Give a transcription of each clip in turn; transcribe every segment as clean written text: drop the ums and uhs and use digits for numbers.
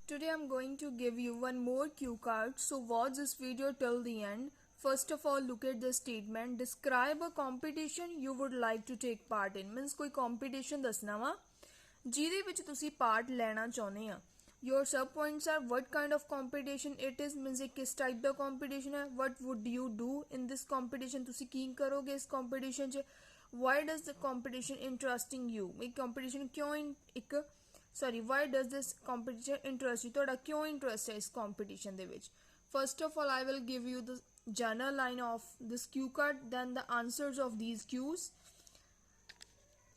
Today I'm going to give you one more cue card, so watch this video till the end. First of all, look at the statement. Describe a competition you would like to take part in. Means कोई competition ਦੱਸਣਾ ਵਾ ਜਿਹਦੇ ਵਿੱਚ ਤੁਸੀਂ part ਲੈਣਾ ਚਾਹੁੰਦੇ ਆ. Your sub points are what kind of competition it is, means ਇਹ ਕਿਸ type ਦਾ competition ਹੈ. What would you do in this competition, ਤੁਸੀਂ ਕੀ ਕਰੋਗੇ ਇਸ competition 'ਚ. Why does the competition interesting you, ਇਹ competition ਕਿਉਂ ਇੱਕ why does this competition interest you, ਤੁਹਾਡਾ ਕਿਉਂ interest ਹੈ ਇਸ competition ਦੇ ਵਿੱਚ. First of all, I will give you the general line of this cue card, then the answers of these cues.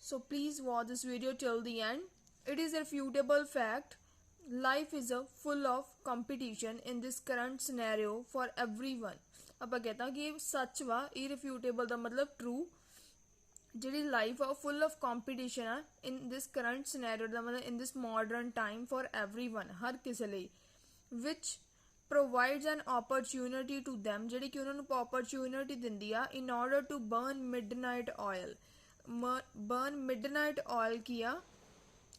So please watch this video till the end. It is a refutable fact. Life is full of competition in this current scenario for everyone. ਆਪਾਂ कहता कि सच वा, irrefutable ਦਾ मतलब true. ਜਿਹੜੀ life ਆ full of competition ਆ ਇਨ ਦਿਸ current scenario ਦਾ ਮਤਲਬ in this modern time for everyone, ਹਰ ਕਿਸੇ ਲਈ, which provides an opportunity to them, ਜਿਹੜੀ ਕਿ ਉਹਨਾਂ ਨੂੰ ਓਪਰਚੁਨਿਟੀ ਦਿੰਦੀ ਆ in order to burn midnight oil. Burn midnight oil ਕੀ ਆ,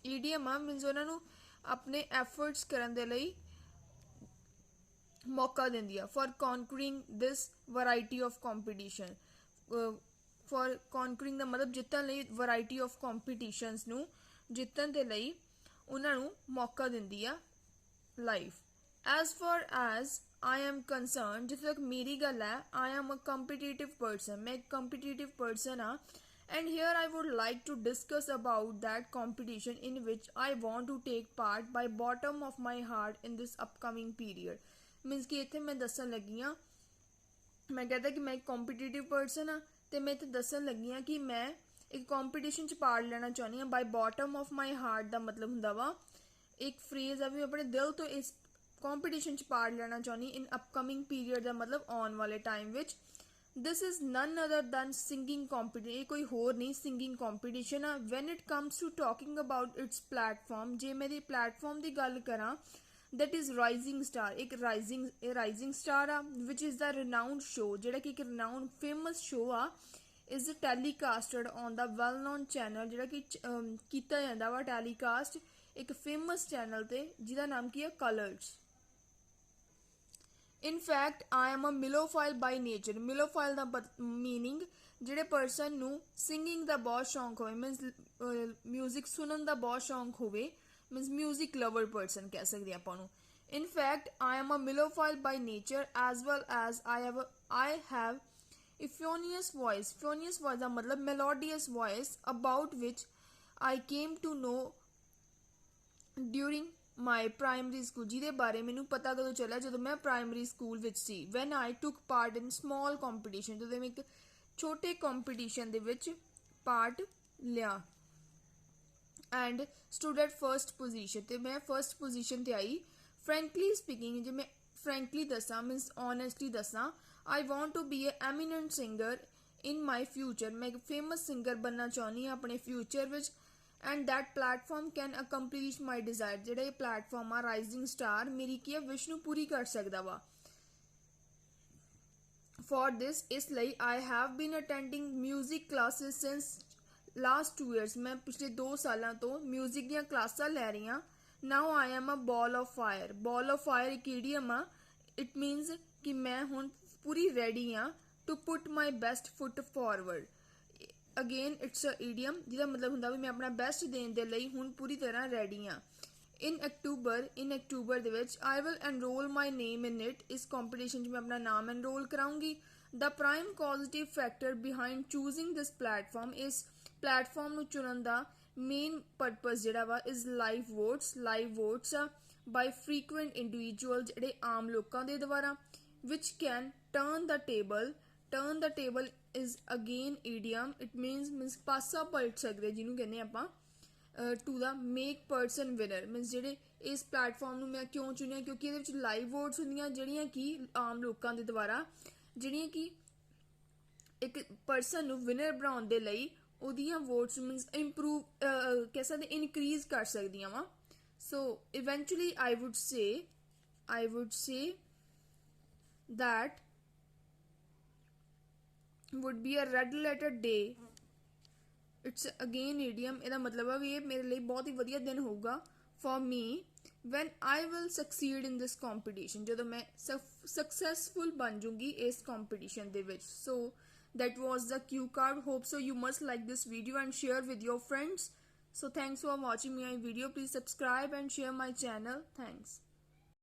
ਈਡੀਐਮ ਆ, ਮੀਨਸ ਉਹਨਾਂ ਨੂੰ ਆਪਣੇ ਐਫਰਟਸ ਕਰਨ ਦੇ ਲਈ ਮੌਕਾ ਦਿੰਦੀ ਆ for conquering this variety of competition. For conquering का मतलब जितन ਲਈ वैरायटी ऑफ कंपीटिशनस ਨੂੰ ਜਿੱਤਣ ਦੇ ਲਈ ਉਹਨਾਂ ਨੂੰ ਮੌਕਾ ਦਿੰਦੀ ਆ life. as far as I am concerned, ਜਿੱਥੇ ਤੱਕ ਮੇਰੀ ਗੱਲ ਹੈ, I am a competitive person, ਮੈਂ ਇੱਕ competitive person ਆ, and here I would like to discuss about that competition in which I want to take part by bottom of my heart in this upcoming period. means ਕਿ ਇੱਥੇ ਮੈਂ ਦੱਸਣ ਲੱਗੀ ਆ, ਮੈਂ ਕਹਿੰਦਾ ਕਿ ਮੈਂ ਇੱਕ competitive person ਆ ਤੇ ਮੈਂ ਇੱਥੇ ਦੱਸਣ ਲੱਗੀ ਹਾਂ ਕਿ ਮੈਂ ਇੱਕ ਕੰਪੀਟੀਸ਼ਨ 'ਚ ਪਾਰਟ ਲੈਣਾ ਚਾਹੁੰਦੀ ਹਾਂ. ਬਾਈ ਬਾਟਮ ਆਫ ਮਾਈ ਹਾਰਟ ਦਾ ਮਤਲਬ ਹੁੰਦਾ ਵਾ ਇੱਕ ਫਰੇਜ਼ ਆ ਵੀ ਆਪਣੇ ਦਿਲ ਤੋਂ ਇਸ ਕੰਪੀਟੀਸ਼ਨ 'ਚ ਪਾਰਟ ਲੈਣਾ ਚਾਹੁੰਦੀ ਇਨ ਅਪਕਮਿੰਗ ਪੀਰੀਅਡ ਦਾ ਮਤਲਬ ਆਉਣ ਵਾਲੇ ਟਾਈਮ ਵਿੱਚ. This is none other than singing competition. ਇਹ ਕੋਈ ਹੋਰ ਨਹੀਂ, ਸਿੰਗਿੰਗ ਕੰਪੀਟੀਸ਼ਨ ਆ. When it comes to talking about its platform, ਜੇ ਮੈਂ ਇਹਦੀ ਪਲੇਟਫਾਰਮ ਦੀ ਗੱਲ ਕਰਾਂ, that is rising star, ਇੱਕ rising star ਆ, which is the renowned show, ਜਿਹੜਾ ਕਿ ਇੱਕ renowned famous show ਆ, is telecasted on the well known channel, ਜਿਹੜਾ ਕਿ ਕੀਤਾ ਜਾਂਦਾ ਵਾ telecast ਇੱਕ famous channel ਤੇ ਜਿਹਦਾ ਨਾਮ ਕੀ ਹੈ Colors. In fact, I am a melophile by nature. melophile the meaning ਜਿਹੜੇ person ਨੂੰ singing ਦਾ ਬਹੁਤ ਸ਼ੌਂਕ ਹੋਵੇ, means music ਸੁਣਨ ਦਾ ਬਹੁਤ ਸ਼ੌਂਕ ਹੋਵੇ, means music lover person ਕਹਿ ਸਕਦੇ ਆਪਾਂ ਨੂੰ. In fact, I am a melophile by nature as well as I have euphonious voice. euphonious voice ਦਾ ਮਤਲਬ melodious voice, about which I came to know during my primary school, ਜਿਹਦੇ ਬਾਰੇ ਮੈਨੂੰ ਪਤਾ ਕਦੋਂ ਚੱਲਿਆ, ਜਦੋਂ ਮੈਂ ਪ੍ਰਾਇਮਰੀ ਸਕੂਲ ਵਿੱਚ ਸੀ. when I took part in small competition, ਜਦੋਂ ਮੈਂ ਇੱਕ ਛੋਟੇ ਕੰਪੀਟੀਸ਼ਨ ਦੇ ਵਿੱਚ ਪਾਰਟ ਲਿਆ and stood at first position, ਤੇ ਮੈਂ first position ਤੇ ਆਈ. frankly speaking, ਜੇ ਮੈਂ frankly ਦੱਸਾਂ, means honestly ਦੱਸਾਂ, I want to be a eminent singer in my future. ਮੈਂ ਇੱਕ famous singer ਬਣਨਾ ਚਾਹੁੰਦੀ ਹਾਂ ਆਪਣੇ future ਵਿੱਚ, and that platform can accomplish my desire. ਜਿਹੜਾ ਇਹ platform ਆ rising star, ਮੇਰੀ ਕੀ ਹੈ ਵਿਸ਼ ਨੂੰ ਪੂਰੀ ਕਰ ਸਕਦਾ ਵਾ. for this, ਇਸ ਲਈ I have been attending music classes since last 2 years. ਮੈਂ ਪਿਛਲੇ 2 ਸਾਲਾਂ ਤੋਂ ਮਿਊਜ਼ਿਕ ਦੀਆਂ ਕਲਾਸਾਂ ਲੈ ਰਹੀ ਹਾਂ. Now I am a ball of fire. Ball of fire ਇੱਕ ਈਡੀਅਮ ਆ. ਇਟ ਮੀਨਸ ਕਿ ਮੈਂ ਹੁਣ ਪੂਰੀ ਰੈਡੀ ਹਾਂ to put my best foot forward. Again it's a idiom ਜਿਹਦਾ ਮਤਲਬ ਹੁੰਦਾ ਵੀ ਮੈਂ ਆਪਣਾ ਬੈਸਟ ਦੇਣ ਦੇ ਲਈ ਹੁਣ ਪੂਰੀ ਤਰ੍ਹਾਂ ਰੈਡੀ ਹਾਂ. ਇਨ ਅਕਤੂਬਰ ਦੇ ਵਿੱਚ I will enroll my name in it. ਇਸ ਕੰਪੀਟੀਸ਼ਨ 'ਚ ਮੈਂ ਆਪਣਾ ਨਾਮ ਐਨਰੋਲ ਕਰਾਉਂਗੀ. The prime positive factor behind choosing this platform ਇਸ ਪਲੇਟਫਾਰਮ ਨੂੰ ਚੁਣਨ ਦਾ ਮੇਨ ਪਰਪਸ ਜਿਹੜਾ ਵਾ ਇਜ਼ ਲਾਈਵ ਵੋਟਸ ਆ ਬਾਈ ਫ੍ਰੀਕੁਐਂਟ ਇੰਡੀਵਿਜੂਅਲ, ਜਿਹੜੇ ਆਮ ਲੋਕਾਂ ਦੇ ਦੁਆਰਾ, which can turn the table is again idiom. It means ਪਾਸਾ ਪਲਟ ਸਕਦੇ ਜਿਹਨੂੰ ਕਹਿੰਦੇ ਆਪਾਂ, to the make person winner. Means ਜਿਹੜੇ ਇਸ ਪਲੇਟਫਾਰਮ ਨੂੰ ਮੈਂ ਕਿਉਂ ਚੁਣਿਆ, ਕਿਉਂਕਿ ਇਹਦੇ ਵਿੱਚ ਲਾਈਵ ਵੋਟਸ ਹੁੰਦੀਆਂ ਜਿਹੜੀਆਂ ਕਿ ਆਮ ਲੋਕਾਂ ਦੇ ਦੁਆਰਾ, ਜਿਹੜੀਆਂ ਕਿ ਇੱਕ ਪਰਸਨ ਨੂੰ ਵਿਨਰ ਬਣਾਉਣ ਦੇ ਲਈ ਉਹਦੀਆਂ ਵੋਟਸ ਮੀਨਸ ਇੰਪਰੂਵ ਕਹਿ ਸਕਦੇ ਇਨਕਰੀਜ਼ ਕਰ ਸਕਦੀਆਂ ਵਾ. ਸੋ eventually I would say that would be a red letter day. It's again idiom. ਇਹਦਾ ਮਤਲਬ ਹੈ ਵੀ ਇਹ ਮੇਰੇ ਲਈ ਬਹੁਤ ਹੀ ਵਧੀਆ ਦਿਨ ਹੋਊਗਾ for me when I will succeed in this competition, ਜਦੋਂ ਮੈਂ successful ਬਣ ਜੂੰਗੀ ਇਸ competition ਦੇ ਵਿੱਚ. So that was the cue card. Hope so you must like this video and share with your friends. So thanks for watching my video. Please subscribe and share my channel. Thanks.